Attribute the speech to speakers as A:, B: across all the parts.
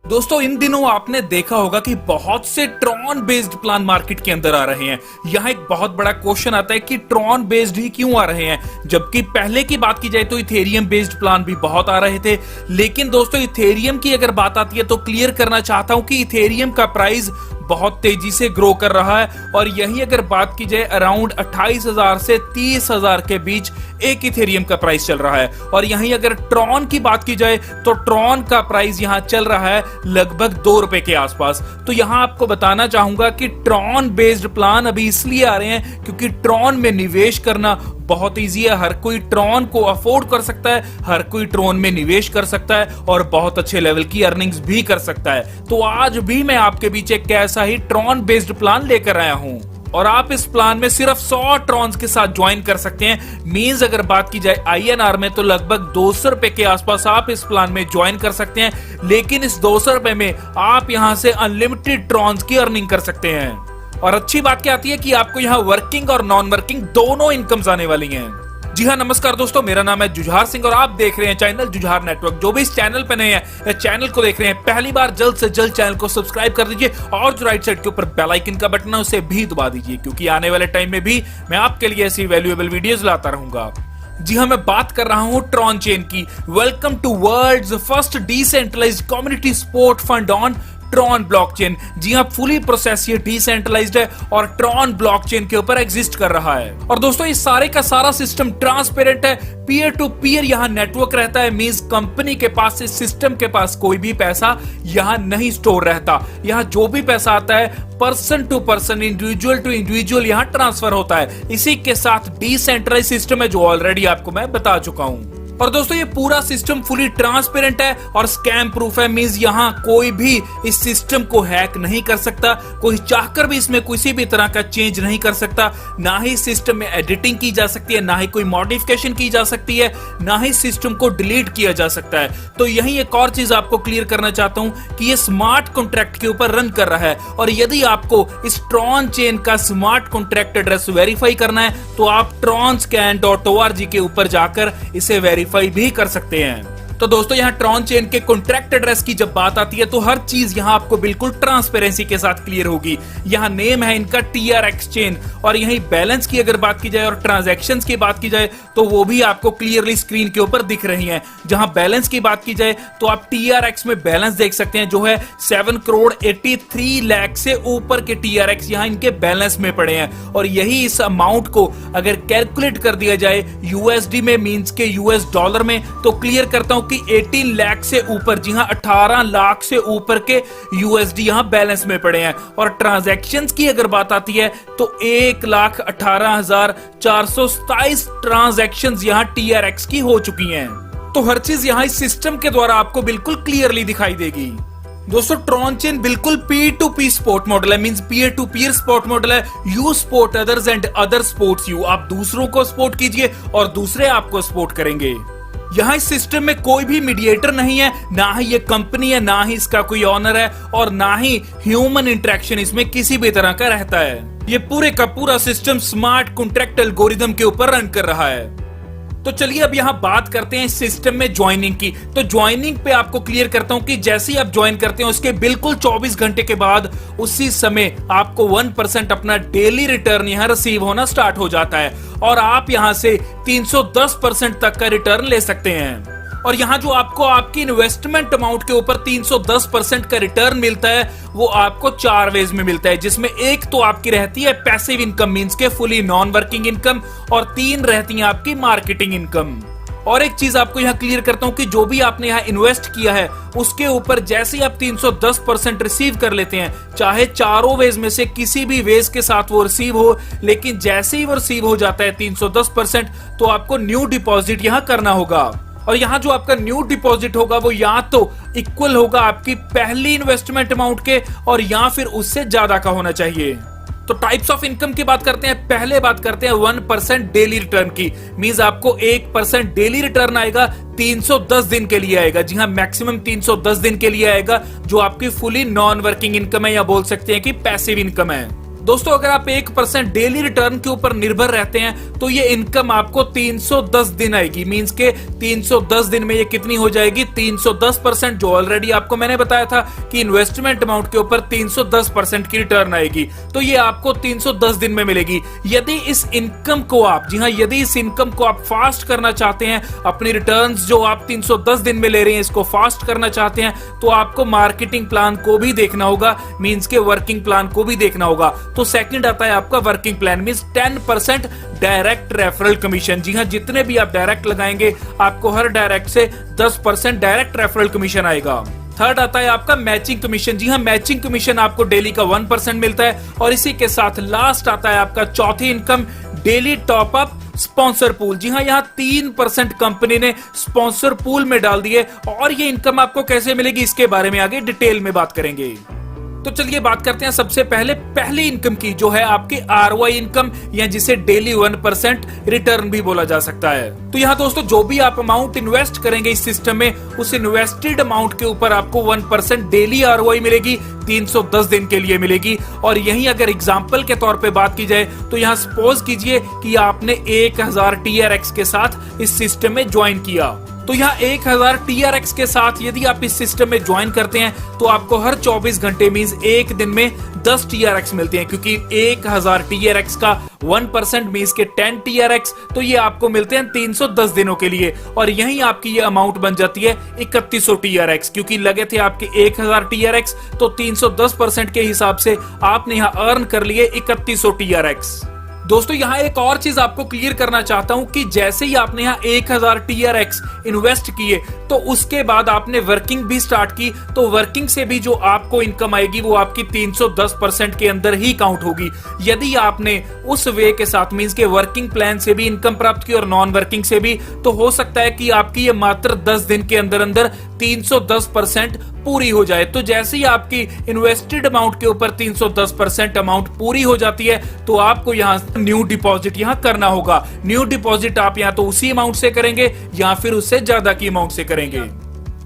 A: दोस्तों इन दिनों आपने देखा होगा कि बहुत से ट्रॉन बेस्ड प्लान मार्केट के अंदर आ रहे हैं। यहाँ एक बहुत बड़ा क्वेश्चन आता है कि ट्रॉन बेस्ड ही क्यों आ रहे हैं, जबकि पहले की बात की जाए तो इथेरियम बेस्ड प्लान भी बहुत आ रहे थे। लेकिन दोस्तों इथेरियम की अगर बात आती है तो क्लियर करना चाहता हूं कि इथेरियम का प्राइस बहुत तेजी से ग्रो कर रहा है और यही अगर बात की जाए अराउंड 28,000 से 30,000 के बीच एक इथेरियम का प्राइस चल रहा है। और यहीं अगर ट्रॉन की बात की जाए तो ट्रॉन का प्राइस यहां चल रहा है लगभग ₹2 के आसपास। तो यहां आपको बताना चाहूंगा कि ट्रॉन बेस्ड प्लान अभी इसलिए आ रहे हैं क्योंकि ट्रॉन में निवेश करना बहुत इजी है। हर कोई ट्रॉन को अफोर्ड कर सकता है, हर कोई ट्रॉन में निवेश कर सकता है और बहुत अच्छे लेवल की अर्निंग्स भी कर सकता है। तो आज भी मैं आपके बीच एक ऐसा ही ट्रॉन बेस्ड प्लान लेकर आया हूं और आप इस प्लान में सिर्फ 100 ट्रॉन्स के साथ ज्वाइन कर सकते हैं। मींस अगर बात की जाए INR में तो लगभग ₹200 के आसपास आप इस प्लान में ज्वाइन कर सकते हैं। लेकिन इस ₹200 में आप यहां से अनलिमिटेड ट्रॉन्स की अर्निंग कर सकते हैं। और अच्छी बात क्या आती है कि आपको यहाँ वर्किंग और नॉन वर्किंग दोनों इनकम्स आने वाली हैं। जी हाँ, नमस्कार दोस्तों, मेरा नाम है जुझार सिंह और आप देख रहे हैं चैनल जुझार नेटवर्क। जो भी इस चैनल पे नए हैं या चैनल को देख रहे हैं पहली बार, जल्द से जल्द चैनल को सब्सक्राइब कर दीजिए और जो राइट साइड के ऊपर बेल आइकन का बटन है उसे भी दबा दीजिए, क्योंकि आने वाले टाइम में भी मैं आपके लिए ऐसी वैल्यूएबल वीडियोस लाता रहूंगा। जी हाँ, मैं बात कर रहा हूं ट्रॉन चेन की। Welcome to world's first decentralized community support fund on Tron blockchain. जी हाँ, फुली प्रोसेस ये डिसेंट्रलाइज्ड है और ट्रॉन ब्लॉकचेन के ऊपर एग्जिस्ट कर रहा है। और दोस्तों इस सारे का सारा सिस्टम ट्रांसपेरेंट है, पीयर टू पीयर यहाँ नेटवर्क रहता है। मींस कंपनी के पास, इस सिस्टम के पास कोई भी पैसा यहाँ नहीं स्टोर रहता। यहाँ जो भी पैसा आता है person to person, individual to individual यहाँ ट्रांसफर होता है। इसी के साथ डिसेंट्रलाइज सिस्टम है जो ऑलरेडी आपको मैं बता चुका हूँ। और दोस्तों ये पूरा सिस्टम फुली ट्रांसपेरेंट है और स्कैम प्रूफ है। मींस यहाँ कोई भी इस सिस्टम को हैक नहीं कर सकता, कोई चाहकर भी इसमें किसी भी तरह का चेंज नहीं कर सकता। ना ही सिस्टम में एडिटिंग की जा सकती है, ना ही कोई मॉडिफिकेशन की जा सकती है, ना ही सिस्टम को डिलीट किया जा सकता है। तो यही एक और चीज आपको क्लियर करना चाहता हूं कि ये स्मार्ट कॉन्ट्रैक्ट के ऊपर रन कर रहा है। और यदि आपको इस ट्रॉन चेन का स्मार्ट कॉन्ट्रैक्ट एड्रेस वेरीफाई करना है तो आप tronscan.org के ऊपर जाकर इसे वेरीफाई भी कर सकते हैं। तो दोस्तों यहाँ ट्रॉन चेन के कॉन्ट्रैक्ट एड्रेस की जब बात आती है तो हर चीज यहाँ आपको बिल्कुल ट्रांसपेरेंसी के साथ क्लियर होगी। यहाँ नेम है इनका TRX चेन और यही बैलेंस की अगर बात की जाए और ट्रांजैक्शंस की बात की जाए तो वो भी आपको क्लियरली स्क्रीन के ऊपर दिख रही हैं। जहां बैलेंस की बात की जाए तो आप TRX में बैलेंस देख सकते हैं जो है 7,83 लाख से ऊपर के TRX यहाँ इनके बैलेंस में पड़े हैं। और यही इस अमाउंट को अगर कैलकुलेट कर दिया जाए USD में, मींस के US डॉलर में, तो क्लियर करता हूं कि 18 लाख से ऊपर, जी हां 18 लाख से ऊपर के USD यहां बैलेंस में पड़े हैं। और ट्रांजैक्शंस की अगर बात आती है तो 1,18,427 ट्रांजैक्शंस यहां TRX की हो चुकी हैं। तो हर चीज यहां इस सिस्टम के द्वारा आपको बिल्कुल क्लियरली दिखाई देगी। दोस्तों ट्रॉन चेन बिल्कुल P2P स्पोर्ट मॉडल है, means peer to peer sport model है। You sport others and other sports you. आप दूसरों को सपोर्ट कीजिए और दूसरे आपको सपोर्ट करेंगे। यहाँ इस सिस्टम में कोई भी मीडिएटर नहीं है, ना ही ये कंपनी है, ना ही इसका कोई ऑनर है और ना ही ह्यूमन इंटरेक्शन इसमें किसी भी तरह का रहता है। ये पूरे का पूरा सिस्टम स्मार्ट कॉन्ट्रैक्ट एल्गोरिथम के ऊपर रन कर रहा है। तो चलिए अब यहाँ बात करते हैं इस सिस्टम में ज्वाइनिंग की। तो ज्वाइनिंग पे आपको क्लियर करता हूं कि जैसे ही आप ज्वाइन करते हैं उसके बिल्कुल 24 घंटे के बाद उसी समय आपको 1% अपना डेली रिटर्न यहाँ रिसीव होना स्टार्ट हो जाता है और आप यहाँ से 310% तक का रिटर्न ले सकते हैं। और यहाँ जो आपको आपकी इन्वेस्टमेंट अमाउंट के ऊपर 310% का रिटर्न मिलता है वो आपको 4 वेज में मिलता है, जिसमें एक तो आपकी रहती है पैसिव इनकम, मींस के फुली नॉन वर्किंग इनकम, और 3 रहती है आपकी मार्केटिंग इनकम। और एक चीज आपको यहाँ क्लियर करता हूं कि जो भी आपने यहाँ इन्वेस्ट किया है उसके ऊपर जैसे ही आप 310% रिसीव कर लेते हैं, चाहे चारों वेज में से किसी भी वेज के साथ वो रिसीव हो, लेकिन जैसे ही वो रिसीव हो जाता है 310% तो आपको न्यू डिपॉजिट यहाँ करना होगा। और यहाँ जो आपका न्यू डिपॉजिट होगा वो या तो इक्वल होगा आपकी पहली इन्वेस्टमेंट अमाउंट के और या फिर उससे ज्यादा का होना चाहिए। तो टाइप्स ऑफ इनकम की बात करते हैं। पहले बात करते हैं 1% डेली रिटर्न की। मींस आपको 1% डेली रिटर्न आएगा, 310 दिन के लिए आएगा। जी हाँ, मैक्सिमम 310 दिन के लिए आएगा, जो आपकी फुली नॉन वर्किंग इनकम है या बोल सकते हैं कि पैसिव इनकम है। दोस्तों अगर आप 1% डेली रिटर्न के ऊपर निर्भर रहते हैं तो ये इनकम आपको 310 दिन आएगी। मींस के 310 दिन में ये कितनी हो जाएगी, 310%, जो ऑलरेडी आपको मैंने बताया था कि इन्वेस्टमेंट अमाउंट के ऊपर 310% की रिटर्न आएगी, तो ये आपको 310 दिन में मिलेगी। यदि इस इनकम को आप, जी हाँ, यदि इस इनकम को आप फास्ट करना चाहते हैं, अपनी रिटर्न्स जो आप 310 दिन में ले रहे हैं इसको फास्ट करना चाहते हैं, तो आपको मार्केटिंग प्लान को भी देखना होगा, मींस के वर्किंग प्लान को भी देखना होगा। तो सेकंड आता है आपका working plan, means 10% direct referral commission. जी हां, जितने भी आप डायरेक्ट लगाएंगे आपको हर डायरेक्ट से 10% डायरेक्ट रेफरल कमीशन आएगा। थर्ड आता है आपका मैचिंग कमीशन। जी हां, मैचिंग कमीशन आपको डेली का 1% मिलता है। और इसी के साथ लास्ट आता है आपका चौथी income, daily top up sponsor pool. जी हां, यहां 3% कंपनी ने स्पॉन्सर पूल में डाल दिए। और ये इनकम आपको कैसे मिलेगी इसके बारे में आगे डिटेल में बात करेंगे। तो चलिए बात करते हैं सबसे पहली इनकम की, जो है आपकी ROI इनकम, या जिसे डेली 1% रिटर्न भी बोला जा सकता है। तो यहाँ दोस्तों जो भी आप अमाउंट इन्वेस्ट करेंगे इस सिस्टम में, उस इन्वेस्टेड अमाउंट के ऊपर आपको 1% डेली ROI मिलेगी, 310 दिन के लिए मिलेगी। और यहीं अगर एग्जाम्पल के तौर पे बात की जाए तो यहाँ सपोज कीजिए कि आपने 1000 TRX के साथ इस सिस्टम में ज्वाइन किया। तो यहाँ 1000 TRX के साथ यदि आप इस सिस्टम में ज्वाइन करते हैं तो आपको हर 24 घंटे मींस एक दिन में 10 TRX मिलते हैं, क्योंकि 1000 TRX का 1% मींस के 10 TRX, तो ये आपको मिलते हैं 310 दिनों के लिए। और यहीं आपकी ये अमाउंट बन जाती है 3100 TRX, क्योंकि लगे थे आपके 1000 TRX, तो 310% के हिसाब से आपने यहाँ अर्न कर लिए 3100 TRX। दोस्तों यहाँ एक और चीज आपको क्लियर करना चाहता हूं कि जैसे ही आपने यहाँ 1000 TRX इन्वेस्ट किए तो उसके बाद आपने वर्किंग भी स्टार्ट की, तो वर्किंग से भी जो आपको इनकम आएगी वो आपकी 310% के अंदर ही काउंट होगी। यदि आपने उस वे के साथ मींस के वर्किंग प्लान से भी इनकम प्राप्त की और नॉन वर्किंग से भी, तो हो सकता है कि आपकी ये मात्र 10 दिन के अंदर अंदर 310% पूरी हो जाए। तो जैसे ही आपकी इन्वेस्टेड अमाउंट के ऊपर 310% अमाउंट पूरी हो जाती है तो आपको यहाँ न्यू डिपॉजिट यहाँ करना होगा। न्यू डिपॉजिट आप यहाँ तो उसी अमाउंट से करेंगे या फिर उससे ज्यादा की अमाउंट से करेंगे।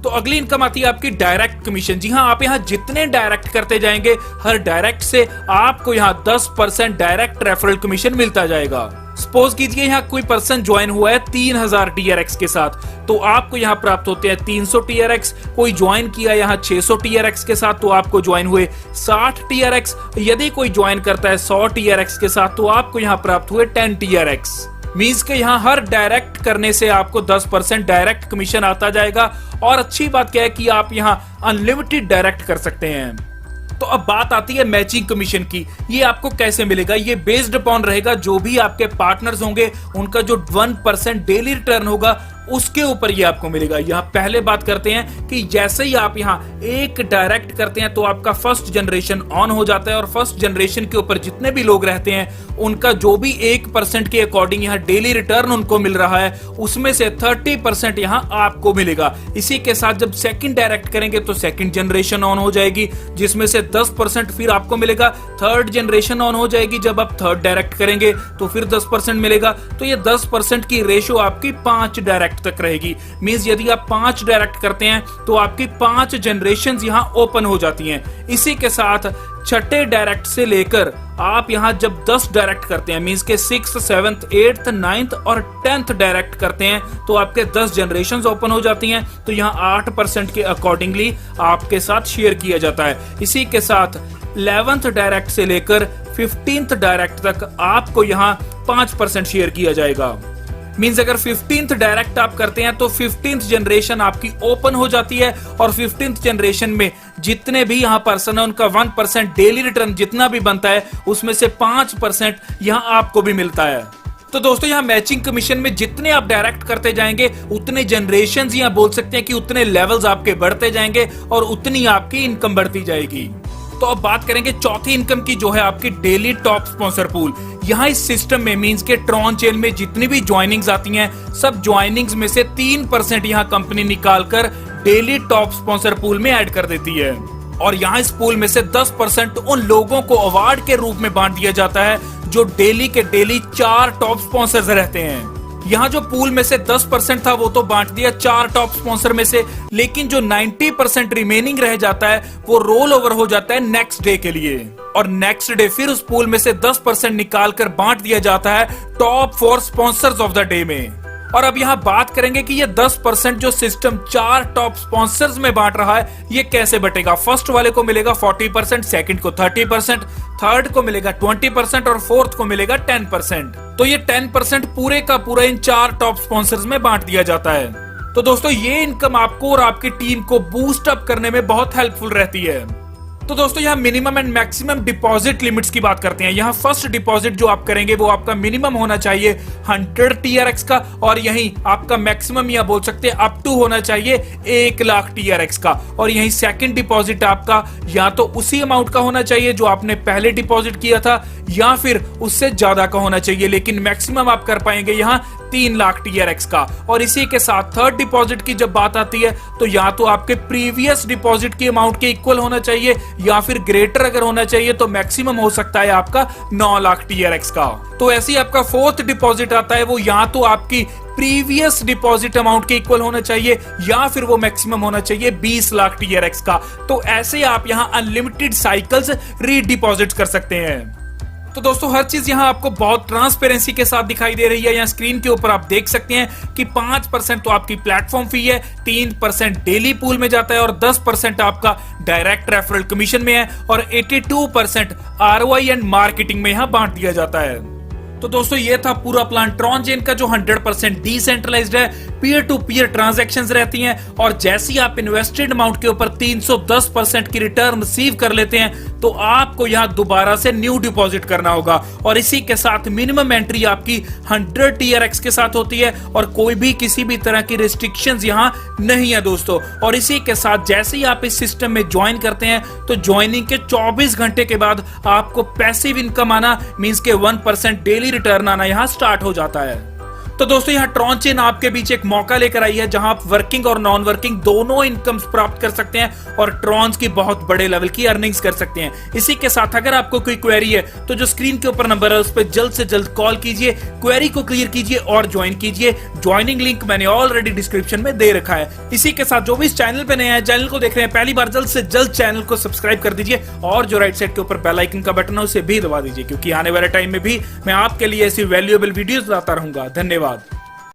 A: तो अगली इनकम आती है आपकी डायरेक्ट कमीशन। जी हाँ, आप यहाँ जितने डायरेक्ट करते जाएंगे हर डायरेक्ट से आपको यहाँ 10% डायरेक्ट रेफरल कमीशन मिलता जाएगा। सपोज कीजिए यहाँ कोई पर्सन ज्वाइन हुआ है 3000 TRX के साथ, तो आपको यहाँ प्राप्त होते हैं 300 TRX। कोई ज्वाइन किया यहाँ 600 TRX के साथ, तो आपको ज्वाइन हुए 60 TRX। यदि कोई ज्वाइन करता है 100 TRX के साथ, तो आपको यहाँ प्राप्त हुए 10 TRX। मींस के यहाँ हर डायरेक्ट करने से आपको 10% डायरेक्ट कमीशन आता जाएगा। और अच्छी बात क्या है कि आप यहाँ अनलिमिटेड डायरेक्ट कर सकते हैं। तो अब बात आती है मैचिंग कमीशन की। ये आपको कैसे मिलेगा? ये बेस्ड अपॉन रहेगा जो भी आपके पार्टनर्स होंगे उनका जो 1% डेली रिटर्न होगा उसके ऊपर ये आपको मिलेगा। यहाँ पहले बात करते हैं कि जैसे ही आप यहाँ एक डायरेक्ट करते हैं तो आपका फर्स्ट जनरेशन ऑन हो जाता है, और फर्स्ट जनरेशन के ऊपर जितने भी लोग रहते हैं उनका जो भी 1% के अकॉर्डिंग यहाँ डेली रिटर्न उनको मिल रहा है उसमें से 30% यहाँ आपको मिलेगा। इसी के साथ जब सेकंड डायरेक्ट करेंगे तो सेकंड जनरेशन ऑन हो जाएगी जिसमें से 10% फिर आपको मिलेगा। थर्ड जनरेशन ऑन हो जाएगी जब आप थर्ड डायरेक्ट करेंगे तो फिर 10% मिलेगा। तो ये 10% की रेशो आपकी 5 डायरेक्ट तक रहेगी। मींस यदि आप 5 डायरेक्ट करते हैं तो आपकी 5 जनरेशन यहाँ ओपन हो जाती हैं। इसी के साथ छठे डायरेक्ट से लेकर आप यहाँ जब 10 डायरेक्ट करते हैं, मींस के 6th 7th 8th 9th और 10th डायरेक्ट करते हैं तो आपके 10 जनरेशंस ओपन हो जाती हैं। तो यहाँ 8% के अकॉर्डिंगली आपके साथ शेयर किया जाता है। इसी के साथ 11th डायरेक्ट से लेकर 15th डायरेक्ट तक आपको यहाँ 5% शेयर किया जाएगा। मींस अगर 15th डायरेक्ट आप करते हैं तो 15th जनरेशन आपकी ओपन हो जाती है, और 15th जनरेशन में जितने भी यहाँ पर्सन है उनका 1% डेली रिटर्न जितना भी बनता है उसमें से 5% यहाँ आपको भी मिलता है। तो दोस्तों यहाँ मैचिंग कमीशन में जितने आप डायरेक्ट करते जाएंगे उतने जनरेशंस यहाँ बोल सकते हैं कि उतने लेवल्स आपके बढ़ते जाएंगे और उतनी आपकी इनकम बढ़ती जाएगी। तो अब बात करेंगे चौथी इनकम की, जो है आपकी डेली टॉप स्पॉन्सर पूल। यहाँ इस सिस्टम में मींस के ट्रॉन चेन में जितनी भी ज्वाइनिंग्स आती हैं सब ज्वाइनिंग्स में से 3% यहाँ कंपनी निकालकर डेली टॉप स्पॉन्सर पूल में ऐड कर देती है। और यहाँ इस पूल में से 10% उन लोगों को अवार्ड के रूप में बांट दिया जाता है जो डेली के डेली 4 टॉप स्पॉन्सर्स रहते हैं। यहाँ जो पूल में से 10% था वो तो बांट दिया 4 टॉप स्पॉन्सर में से, लेकिन जो 90% रिमेनिंग रह जाता है वो रोल ओवर हो जाता है नेक्स्ट डे के लिए, और नेक्स्ट डे फिर उस पूल में से 10% निकाल कर बांट दिया जाता है top 4 sponsors of the day में। और अब यहाँ बात करेंगे कि ये 10% जो सिस्टम 4 टॉप स्पॉन्सर्स में बांट रहा है ये कैसे बटेगा। फर्स्ट वाले को मिलेगा 40%, सेकंड को 30%, थर्ड को मिलेगा 20% और फोर्थ को मिलेगा 10%। तो ये 10% पूरे का पूरा इन 4 टॉप स्पॉन्सर्स में बांट दिया जाता है। तो दोस्तों ये इनकम आपको और आपकी टीम को बूस्ट अप करने में बहुत हेल्पफुल रहती है। तो दोस्तों यहाँ minimum and maximum deposit limits की बात करते हैं। यहाँ फर्स्ट डिपॉजिट जो आप करेंगे वो आपका मिनिमम होना चाहिए 100 TRX का, और यहीं आपका मैक्सिमम या बोल सकते हैं अप टू होना चाहिए 1 लाख TRX का। और यहीं सेकंड डिपॉजिट आपका या तो उसी अमाउंट का होना चाहिए जो आपने पहले डिपॉजिट किया था, या फिर उससे ज्यादा का होना चाहिए, लेकिन मैक्सिमम आप कर पाएंगे यहाँ 3 लाख TRX का। और इसी के साथ थर्ड डिपॉजिट की जब बात आती है तो या तो आपके प्रीवियस डिपॉजिट की अमाउंट के इक्वल होना चाहिए या फिर ग्रेटर अगर होना चाहिए तो मैक्सिमम हो सकता है आपका 9 लाख TRX का। तो ऐसे ही आपका फोर्थ डिपॉजिट आता है वो या तो आपकी प्रीवियस डिपॉजिट अमाउंट के इक्वल होना चाहिए या फिर वो मैक्सिमम होना चाहिए 20 लाख TRX का। तो ऐसे आप यहाँ अनलिमिटेड साइकिल्स रीडिपॉजिट कर सकते हैं। तो दोस्तों हर चीज यहाँ आपको बहुत ट्रांसपेरेंसी के साथ दिखाई दे रही है। यहाँ स्क्रीन के ऊपर आप देख सकते हैं कि 5% तो आपकी प्लेटफॉर्म फी है, 3% डेली पूल में जाता है और 10% आपका डायरेक्ट रेफरल कमीशन में है और 82% ROI एंड मार्केटिंग में यहाँ बांट दिया जाता है। तो दोस्तों ये था पूरा प्लान ट्रॉन चेन का जो 100% डिसेंट्रलाइज्ड है, पीयर टू पीयर ट्रांजैक्शंस रहती हैं, और जैसे ही आप इन्वेस्टेड अमाउंट के ऊपर 310% की रिटर्न रिसीव कर लेते हैं तो आपको यहाँ दोबारा से न्यू डिपॉजिट करना होगा। और इसी के साथ मिनिमम एंट्री आपकी 100 TRX के साथ होती है और कोई भी किसी भी तरह की रिस्ट्रिक्शंस यहाँ नहीं है दोस्तों। और इसी के साथ जैसे ही आप इस सिस्टम में ज्वाइन करते हैं तो ज्वाइनिंग के 24 घंटे के बाद आपको पैसिव इनकम आना मींस के 1% डेली रिटर्न आना यहाँ स्टार्ट हो जाता है। तो दोस्तों यहाँ ट्रॉन चेन आपके बीच एक मौका लेकर आई है जहां आप वर्किंग और नॉन वर्किंग दोनों इनकम्स प्राप्त कर सकते हैं और ट्रॉन्स की बहुत बड़े लेवल की अर्निंग्स कर सकते हैं। इसी के साथ अगर आपको कोई क्वेरी है तो जो स्क्रीन के ऊपर नंबर है उस पर जल्द से जल्द कॉल कीजिए, क्वेरी को क्लियर कीजिए और ज्वाइन कीजिए। ज्वाइनिंग लिंक मैंने ऑलरेडी डिस्क्रिप्शन में दे रखा है। इसी के साथ जो भी इस चैनल पे नए हैं, चैनल को देख रहे हैं पहली बार, जल्द से जल्द चैनल को सब्सक्राइब कर दीजिए और जो राइट साइड के ऊपर बेल आइकन का बटन है उसे भी दबा दीजिए, क्योंकि आने वाले टाइम में भी मैं आपके लिए ऐसी वैल्यूएबल वीडियोस लाता रहूंगा। धन्यवाद।